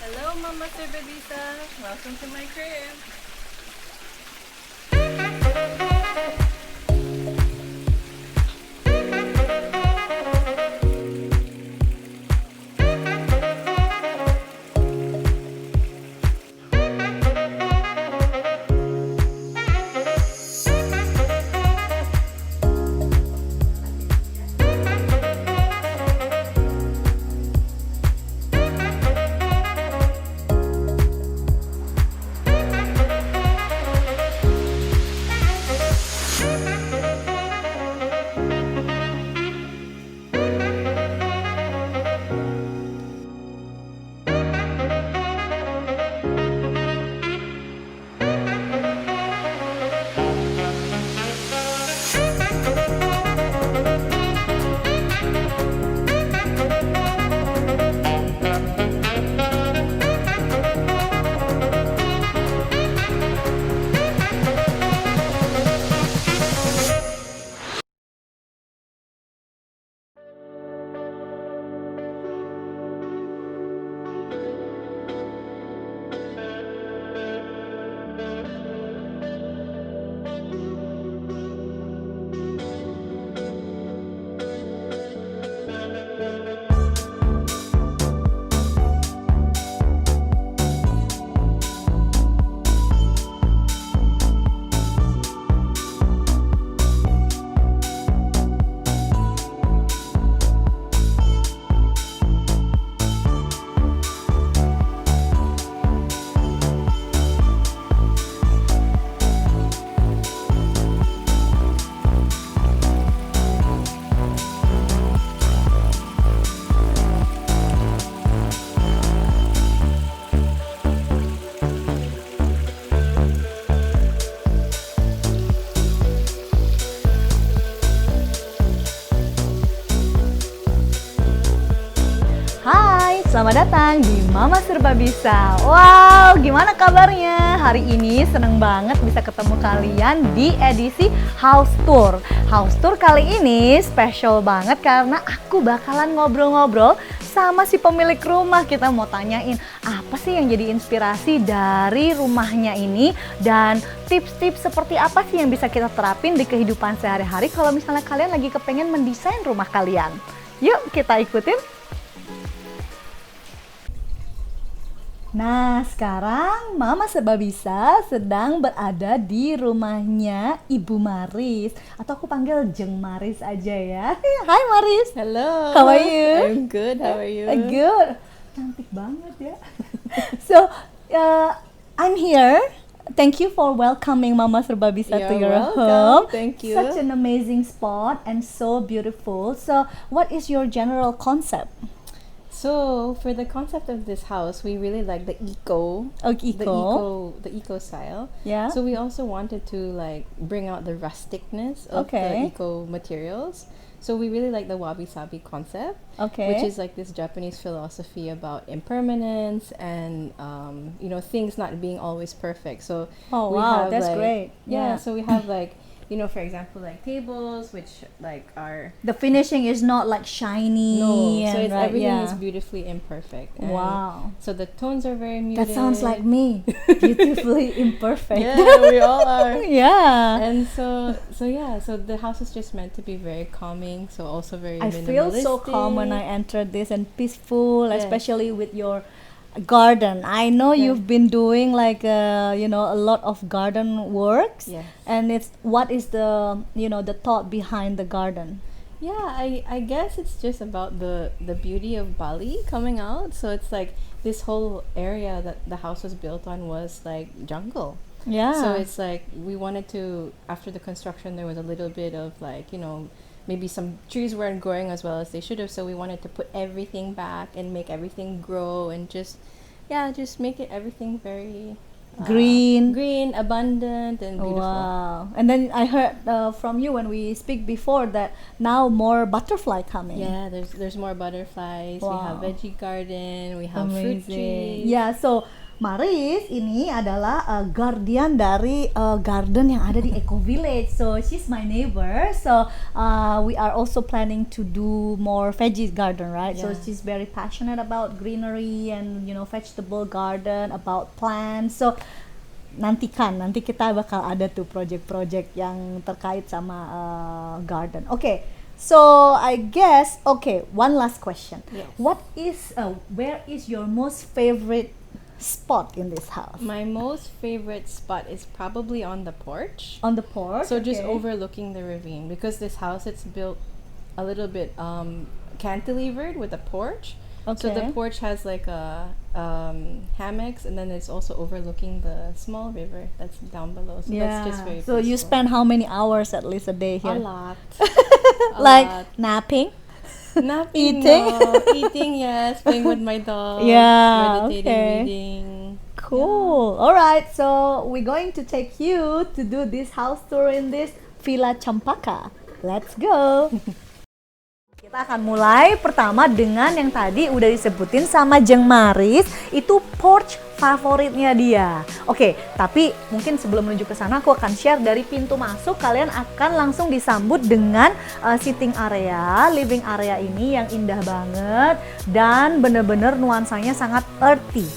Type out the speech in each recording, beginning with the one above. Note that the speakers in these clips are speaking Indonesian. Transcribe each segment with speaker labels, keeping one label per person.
Speaker 1: Hello, Mama Cervelisa. Welcome to my crib.
Speaker 2: Hai, selamat datang di Mama Serba Bisa. Wow, gimana kabarnya? Hari ini seneng banget bisa ketemu kalian di edisi House Tour. House Tour kali ini spesial banget karena aku bakalan ngobrol-ngobrol sama si pemilik rumah. Kita mau tanyain apa sih yang jadi inspirasi dari rumahnya ini dan tips-tips seperti apa sih yang bisa kita terapin di kehidupan sehari-hari kalau misalnya kalian lagi kepengen mendesain rumah kalian. Yuk kita ikutin. Nah, sekarang Mama Serba Bisa sedang berada di rumahnya Ibu Maris. Atau aku panggil Jeng Maris aja ya. Hai Maris.
Speaker 1: Hello.
Speaker 2: How are you?
Speaker 1: I'm good. How are you?
Speaker 2: Good. Cantik banget ya. So, I'm here. Thank you for welcoming Mama Serba Bisa to
Speaker 1: You're
Speaker 2: your
Speaker 1: welcome.
Speaker 2: home.
Speaker 1: Thank you.
Speaker 2: Such an amazing spot and so beautiful. So, what is your general concept?
Speaker 1: So for the concept of this house, we really like the eco, the eco style.
Speaker 2: Yeah.
Speaker 1: So we also wanted to like bring out the rusticness of the
Speaker 2: Okay.
Speaker 1: eco materials. So we really like the wabi-sabi concept,
Speaker 2: Okay.
Speaker 1: which is like this Japanese philosophy about impermanence and things not being always perfect. So
Speaker 2: Oh,
Speaker 1: we
Speaker 2: wow,
Speaker 1: have,
Speaker 2: that's
Speaker 1: like-
Speaker 2: great.
Speaker 1: Yeah.
Speaker 2: Yeah.
Speaker 1: So we have like for example, like tables which like are
Speaker 2: The finishing is not like shiny.
Speaker 1: no, so
Speaker 2: and
Speaker 1: it's
Speaker 2: right,
Speaker 1: everything
Speaker 2: yeah.
Speaker 1: is beautifully imperfect. And
Speaker 2: Wow.
Speaker 1: So the tones are very muted.
Speaker 2: That sounds like me. Beautifully imperfect.
Speaker 1: Yeah, we all are.
Speaker 2: Yeah.
Speaker 1: And so the house is just meant to be very calming. So also very
Speaker 2: I feel so calm when I
Speaker 1: minimalistic.
Speaker 2: enter this and peaceful,
Speaker 1: Yes.
Speaker 2: especially with your garden. I know
Speaker 1: Yeah.
Speaker 2: you've been doing like a lot of garden works.
Speaker 1: Yes.
Speaker 2: And it's what is the the thought behind the garden?
Speaker 1: Yeah, I guess it's just about the beauty of Bali coming out. So it's like this whole area that the house was built on was like jungle.
Speaker 2: Yeah.
Speaker 1: So it's like we wanted to, after the construction, there was a little bit of like, maybe some trees weren't growing as well as they should have. So we wanted to put everything back and make everything grow and just make it everything very green, abundant, and beautiful.
Speaker 2: Wow. And then I heard from you when we speak before that now more butterfly coming.
Speaker 1: Yeah, there's more butterflies. We have
Speaker 2: Wow.
Speaker 1: veggie garden. We have fruit trees.
Speaker 2: Yeah, so Maris ini adalah guardian dari garden yang ada di Eco Village. So she's my neighbor. So we are also planning to do more veggie garden, right? So
Speaker 1: Yeah.
Speaker 2: she's very passionate about greenery and vegetable garden, about plants. So nanti kita bakal ada tuh project-project yang terkait sama garden. Okay. So I guess one last question.
Speaker 1: Yes.
Speaker 2: Where is your most favorite spot in this house?
Speaker 1: My most favorite spot is probably on the porch.
Speaker 2: On the porch.
Speaker 1: So just
Speaker 2: okay.
Speaker 1: overlooking the ravine, because this house, it's built a little bit cantilevered with a porch. So the
Speaker 2: Okay.
Speaker 1: porch has like a hammocks, and then it's also overlooking the small river that's down below. So that's just very
Speaker 2: So you
Speaker 1: peaceful.
Speaker 2: spend how many hours at least a day
Speaker 1: a
Speaker 2: here?
Speaker 1: lot. A
Speaker 2: Like
Speaker 1: lot.
Speaker 2: napping?
Speaker 1: Napping,
Speaker 2: Eating?
Speaker 1: no. Eating, yes. Playing with my dog.
Speaker 2: Yeah,
Speaker 1: Meditating,
Speaker 2: okay.
Speaker 1: reading.
Speaker 2: Cool. All right. So we're going to take you to do this house tour in this Villa Champaka. Let's go. Kita akan mulai pertama dengan yang tadi udah disebutin sama Jeng Maris, itu porch favoritnya dia. Oke, tapi mungkin sebelum menuju ke sana aku akan share dari pintu masuk, kalian akan langsung disambut dengan sitting area, living area ini yang indah banget dan bener-bener nuansanya sangat earthy.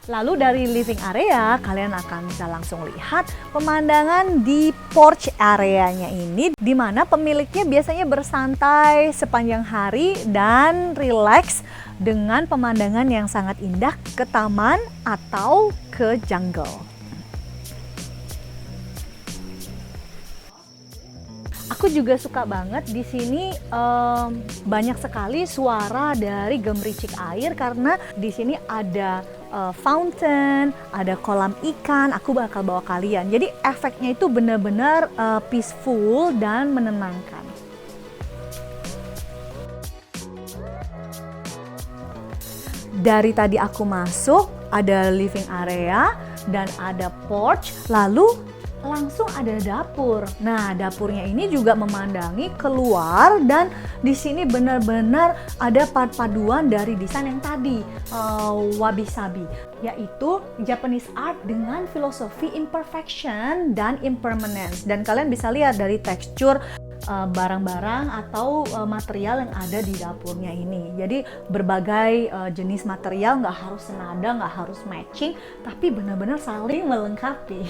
Speaker 2: Lalu dari living area, kalian akan bisa langsung lihat pemandangan di porch areanya ini, di mana pemiliknya biasanya bersantai sepanjang hari dan relax dengan pemandangan yang sangat indah ke taman atau ke jungle. Aku juga suka banget di sini banyak sekali suara dari gemericik air karena di sini ada fountain, ada kolam ikan. Aku bakal bawa kalian. Jadi efeknya itu benar-benar peaceful dan menenangkan. Dari tadi aku masuk, ada living area dan ada porch, lalu langsung ada dapur. Nah, dapurnya ini juga memandangi keluar dan di sini benar-benar ada paduan dari desain yang tadi, wabi sabi, yaitu Japanese art dengan filosofi imperfection dan impermanence. Dan kalian bisa lihat dari tekstur barang-barang atau material yang ada di dapurnya ini. Jadi berbagai jenis material, nggak harus senada, nggak harus matching, tapi benar-benar saling melengkapi.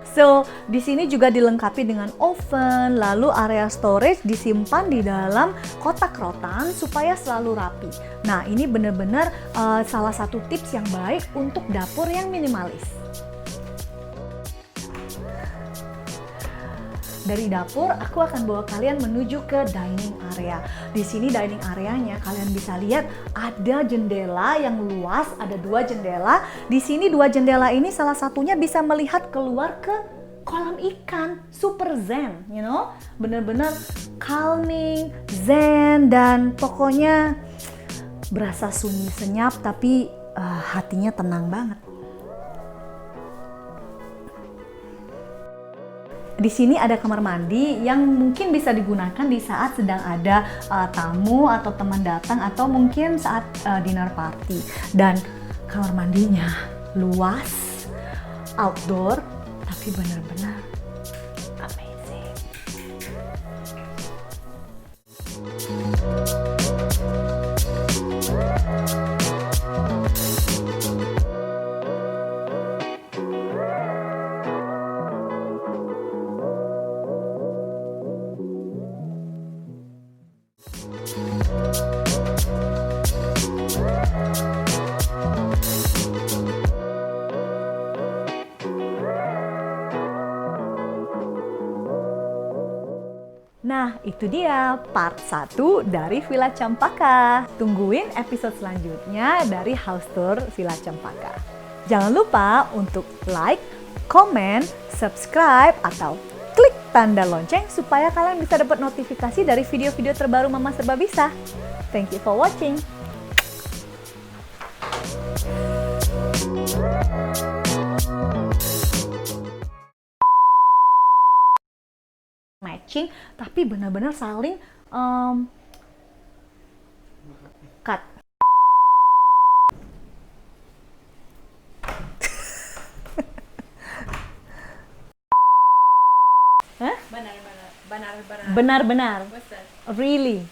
Speaker 2: So, di sini juga dilengkapi dengan oven, lalu area storage disimpan di dalam kotak rotan supaya selalu rapi. Nah, ini benar-benar salah satu tips yang baik untuk dapur yang minimalis. Dari dapur, aku akan bawa kalian menuju ke dining area. Di sini dining areanya kalian bisa lihat ada jendela yang luas, ada 2 jendela. Di sini 2 jendela ini salah satunya bisa melihat keluar ke kolam ikan. Super zen, bener-bener calming, zen, dan pokoknya berasa sunyi senyap tapi hatinya tenang banget. Di sini ada kamar mandi yang mungkin bisa digunakan di saat sedang ada tamu atau teman datang atau mungkin saat dinner party. Dan kamar mandinya luas, outdoor, tapi benar-benar amazing. Nah, itu dia part 1 dari Villa Champaka. Tungguin episode selanjutnya dari House Tour Villa Champaka. Jangan lupa untuk like, comment, subscribe, atau klik tanda lonceng supaya kalian bisa dapat notifikasi dari video-video terbaru Mama Serba Bisa. Thank you for watching. Matching, tapi benar-benar saling cut. Hah? Benar-benar.
Speaker 1: What's that?
Speaker 2: Really.